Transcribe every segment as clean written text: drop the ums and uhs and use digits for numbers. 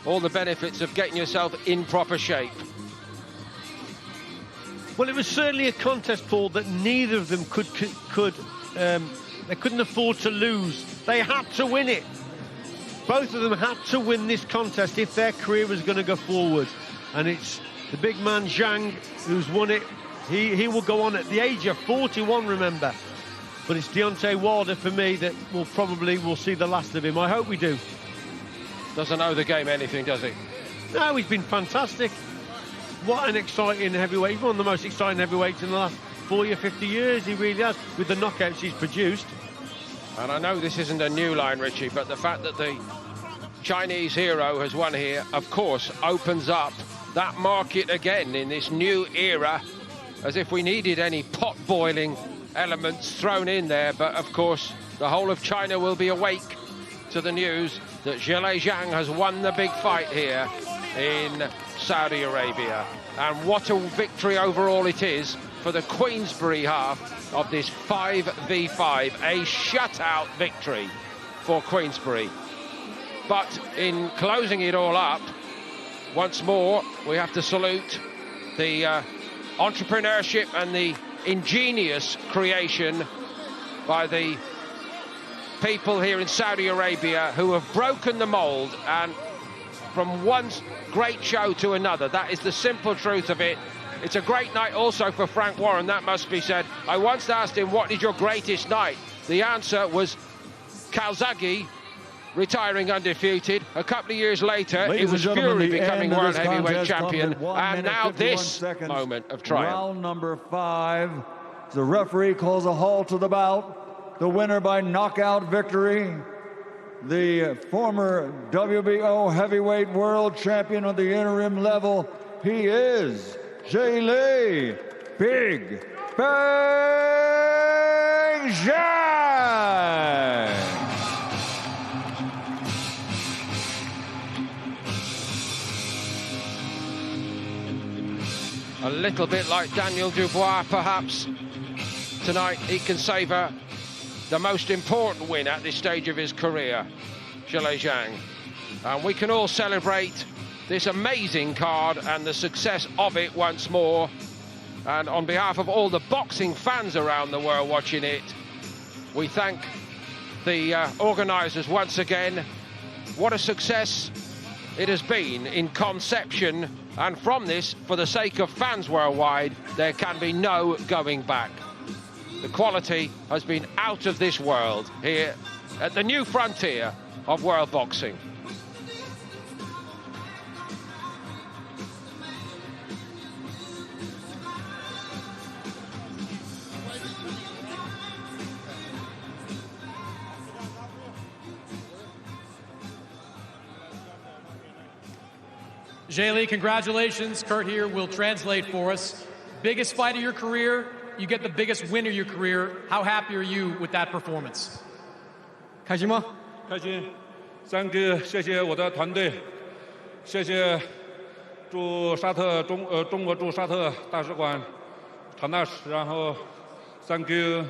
all the benefits of getting yourself in proper shape. Well, it was certainly a contest, Paul, that neither of them they couldn't afford to lose. They had to win it. Both of them had to win this contest if their career was going to go forward. And it's the big man Zhang who's won it. He will go on at the age of 41, remember. But it's Deontay Wilder for me that we'll see the last of him. I hope we do. Doesn't owe the game anything, does he? No, he's been fantastic. What an exciting heavyweight. He's one of the most exciting heavyweights in the last 40 or 50 years. He really has, with the knockouts he's produced. And I know this isn't a new line, Richie, but the fact that the Chinese hero has won here, of course, opens up that market again in this new era, as if we needed any pot-boiling elements thrown in there. But, of course, the whole of China will be awake to the news that Zhilei Zhang has won the big fight here in Saudi Arabia. And what a victory overall it is for the Queensberry half of this 5v5, a shutout victory for Queensberry. But in closing it all up, once more, we have to salute the entrepreneurship and the ingenious creation by the people here in Saudi Arabia who have broken the mould, and from one great show to another. That is the simple truth of it. It's a great night also for Frank Warren, that must be said. I once asked him, what is your greatest night? The answer was Calzaghe retiring undefeated. A couple of years later, it was Fury becoming world heavyweight champion. And now this moment of triumph. Round number 5. The referee calls a halt to the bout. The winner by knockout victory, the former WBO heavyweight world champion on the interim level. He is Zhilei Big Bang Zhang. A little bit like Daniel Dubois, perhaps. Tonight he can savour the most important win at this stage of his career, Zhilei Zhang. And we can all celebrate this amazing card and the success of it once more. And on behalf of all the boxing fans around the world watching it, we thank the organisers once again. What a success it has been in conception, and from this, for the sake of fans worldwide, there can be no going back. The quality has been out of this world here at the new frontier of world boxing. Zhilei, congratulations. Kurt here will translate for us. Biggest fight of your career, you get the biggest win of your career. How happy are you with that performance? 开心吗？开心。Thank you， 谢谢我的团队，谢谢驻沙特中国驻沙特大使馆常大使，然后 Thank you，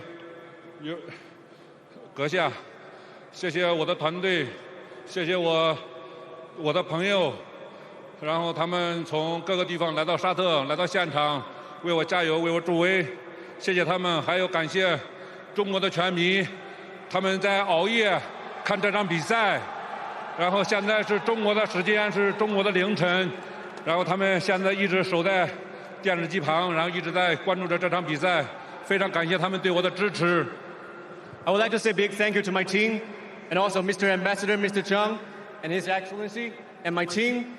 阁下，谢谢我的团队，谢谢我的朋友，然后他们从各个地方来到沙特，来到现场为我加油，为我助威。谢谢他们，还有感谢中国的拳迷，他们在熬夜看这场比赛，然后现在是中国的时间，是中国的凌晨，然后他们现在一直守在电视机旁，然后一直在关注着这场比赛，非常感谢他们对我的支持。I would like to say a big thank you to my team and also Mr. Ambassador, Mr. Chung, and His Excellency, and my team,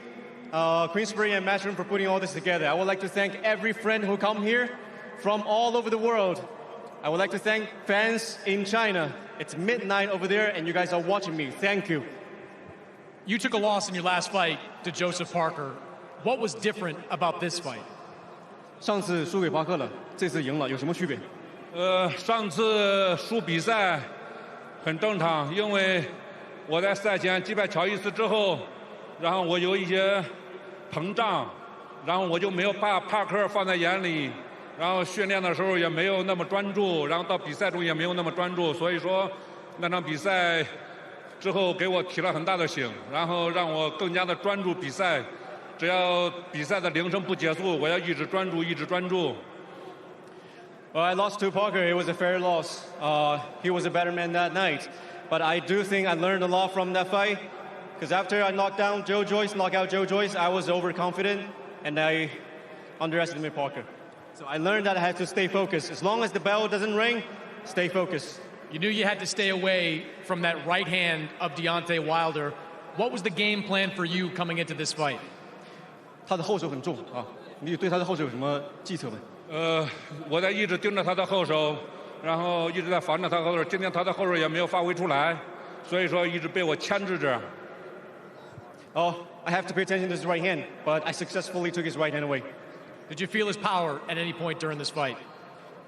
Queensberry and Matchroom, for putting all this together. I would like to thank every friend who come here from all over the world. I would like to thank fans in China. It's midnight over there, and you guys are watching me. Thank you. You took a loss in your last fight to Joseph Parker. What was different about this fight? 上次输给巴克了，这次赢了，有什么区别？上次输比赛很正常，因为我在赛前击败乔伊斯之后，然后我有一些膨胀，然后我就没有把帕克放在眼里，然后训练的时候也没有那么专注，然后到比赛中也没有那么专注，所以说那场比赛之后给我提了很大的醒，然后让我更加的专注比赛。只要比赛的铃声不结束，我要一直专注，一直专注。Well, I lost to Parker. It was a fair loss. He was a better man that night. But I do think I learned a lot from that fight. Because after I knocked out Joe Joyce, I was overconfident and I underestimated Parker. So I learned that I had to stay focused. As long as the bell doesn't ring, stay focused. You knew you had to stay away from that right hand of Deontay Wilder. What was the game plan for you coming into this fight? 他的后手很重啊，你对他的后手有什么计策吗？我在一直盯着他的后手，然后一直在防着他后手。今天他的后手也没有发挥出来，所以说一直被我牵制着。Oh, I have to pay attention to his right hand, but I successfully took his right hand away. Did you feel his power at any point during this fight?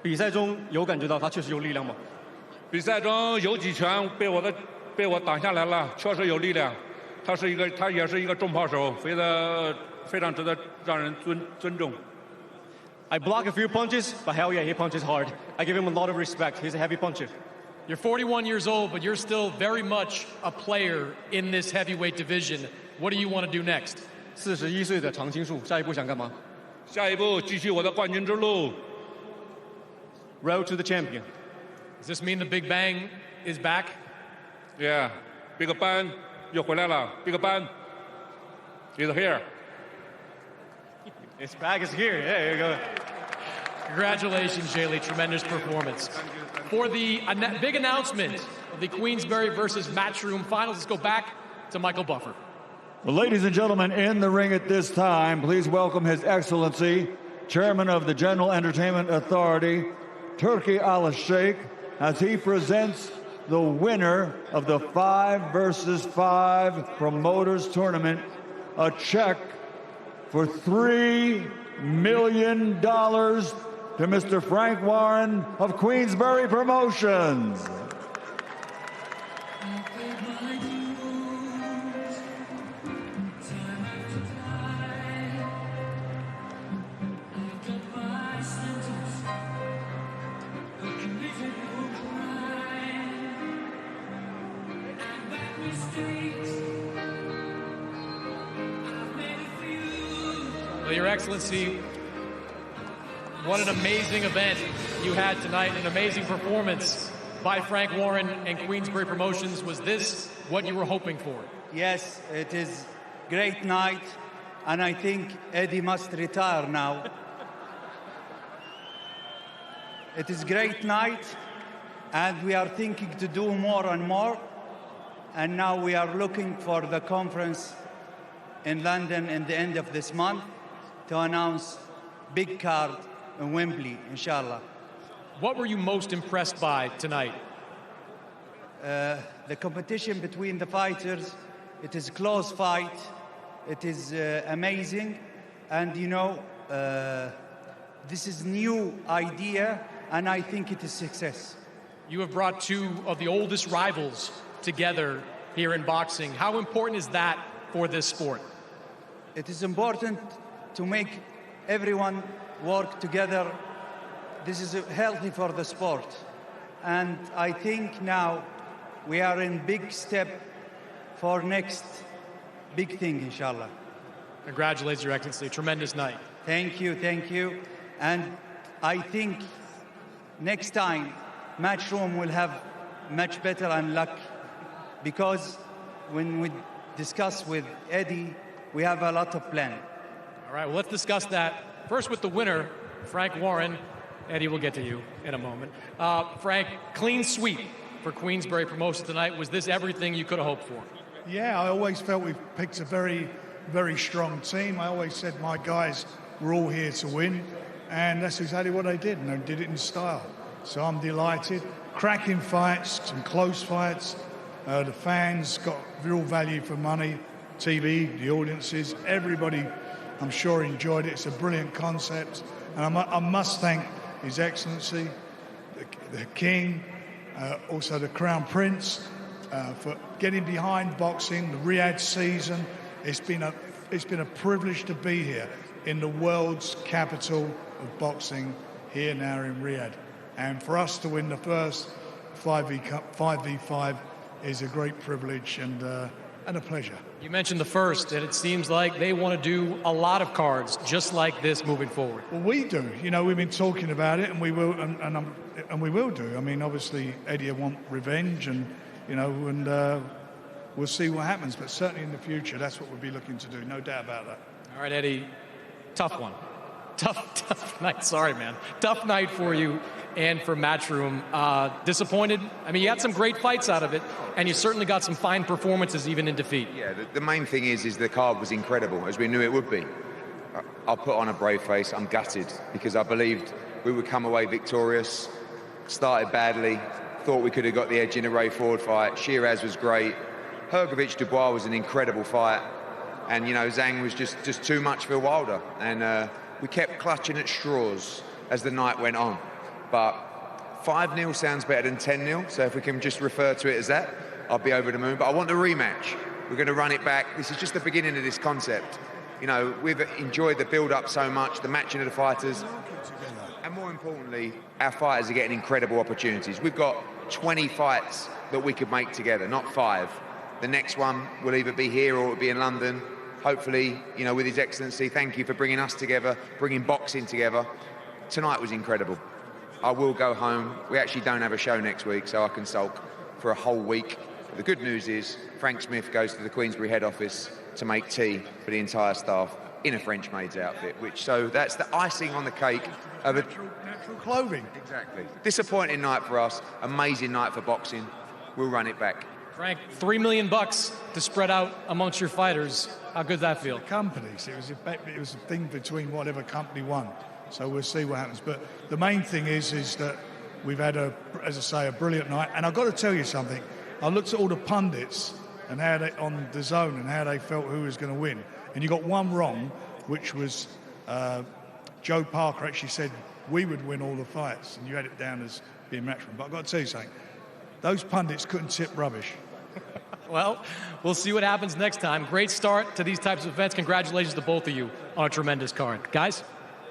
比赛中有感觉到他确实有力量吗？比赛中有几拳被我挡下来了，确实有力量。他也是一个重炮手，非常值得让人尊重。I block a few punches, but hell yeah, he punches hard. I give him a lot of respect. He's a heavy puncher. You're 41 years old, but you're still very much a player in this heavyweight division. What do you want to do next? 41岁的常青树，下一步想干嘛？下一步继续我的冠军之路。Road to the champion. Does this mean the Big Bang is back? Yeah, Big Bang 又回来了。Big Bang is here. His bag is here. Yeah, there you go. Congratulations, Jay Lee. Tremendous performance. For the big announcement of the Queensberry versus Matchroom finals, let's go back to Michael Buffer. Well, ladies and gentlemen, in the ring at this time, please welcome His Excellency, Chairman of the General Entertainment Authority, Turki Al-Sheikh, as he presents the winner of the 5 versus 5 promoters tournament, a check for $3 million to Mr. Frank Warren of Queensberry Promotions. Well, Your Excellency, what an amazing event you had tonight, an amazing performance by Frank Warren and Queensberry Promotions. Was this what you were hoping for? Yes, it is great night, and I think Eddie must retire now. It is great night, and we are thinking to do more and more, and now we are looking for the conference in London in the end of this month to announce big card in Wembley, inshallah. What were you most impressed by tonight? The competition between the fighters, it is a close fight, it is amazing, and you know, this is new idea, and I think it is success. You have brought 2 of the oldest rivals together here in boxing. How important is that for this sport? It is important to make everyone work together. This is healthy for the sport. And I think now we are in big step for next big thing, inshallah. Congratulations, Your Excellency. Tremendous night. Thank you, thank you. And I think next time Matchroom will have much better and luck, because when we discuss with Eddie, we have a lot of plan. All right, well, let's discuss that. First with the winner, Frank Warren. Eddie, we'll get to you in a moment. Frank, clean sweep for Queensberry Promotions tonight. Was this everything you could have hoped for? Yeah, I always felt we picked a very, very strong team. I always said my guys were all here to win, and that's exactly what they did, and they did it in style. So I'm delighted. Cracking fights, some close fights. The fans got real value for money. TV, the audiences, everybody, I'm sure, enjoyed it. It's a brilliant concept. And I must thank His Excellency, the King, also the Crown Prince, for getting behind boxing, the Riyadh season. It's been a privilege to be here in the world's capital of boxing, here now in Riyadh. And for us to win the first 5v5 is a great privilege and a pleasure. You mentioned the first, and it seems like they want to do a lot of cards just like this moving forward. Well, we do. You know, we've been talking about it, and we will, and we will do. I mean, obviously, Eddie will want revenge, and you know, and we'll see what happens. But certainly in the future, that's what we'll be looking to do. No doubt about that. All right, Eddie, tough one. Tough night. Sorry, man. Tough night for you and for Matchroom. Disappointed? I mean, you had some great fights out of it, and you certainly got some fine performances even in defeat. Yeah, the main thing is the card was incredible, as we knew it would be. I'll put on a brave face. I'm gutted because I believed we would come away victorious. Started badly. Thought we could have got the edge in a Ray Ford fight. Shiraz was great. Hrgovic-Dubois was an incredible fight. And, you know, Zhang was just too much for Wilder. And we kept clutching at straws as the night went on. But 5-0 sounds better than 10-0. So if we can just refer to it as that, I'll be over the moon. But I want the rematch. We're going to run it back. This is just the beginning of this concept. You know, we've enjoyed the build-up so much, the matching of the fighters. And more importantly, our fighters are getting incredible opportunities. We've got 20 fights that we could make together, not 5. The next one will either be here or it'll be in London. Hopefully, you know, with His Excellency, thank you for bringing us together, bringing boxing together. Tonight was incredible. I will go home. We actually don't have a show next week, so I can sulk for a whole week. But the good news is Frank Smith goes to the Queensbury head office to make tea for the entire staff in a French maid's outfit, so that's the icing on the cake of a natural clothing. Exactly. Disappointing night for us, amazing night for boxing. We'll run it back. Frank, $3 million to spread out amongst your fighters. How good does that feel? The companies. It was a thing between whatever company won. So we'll see what happens. But the main thing is that we've had as I say, a brilliant night. And I've got to tell you something. I looked at all the pundits and how they on the zone and how they felt who was going to win. And you got one wrong, which was Joe Parker actually said we would win all the fights, and you had it down as being Matchroom. But I've got to tell you something. Those pundits couldn't tip rubbish. Well, we'll see what happens next time. Great start to these types of events. Congratulations to both of you on a tremendous card. Guys?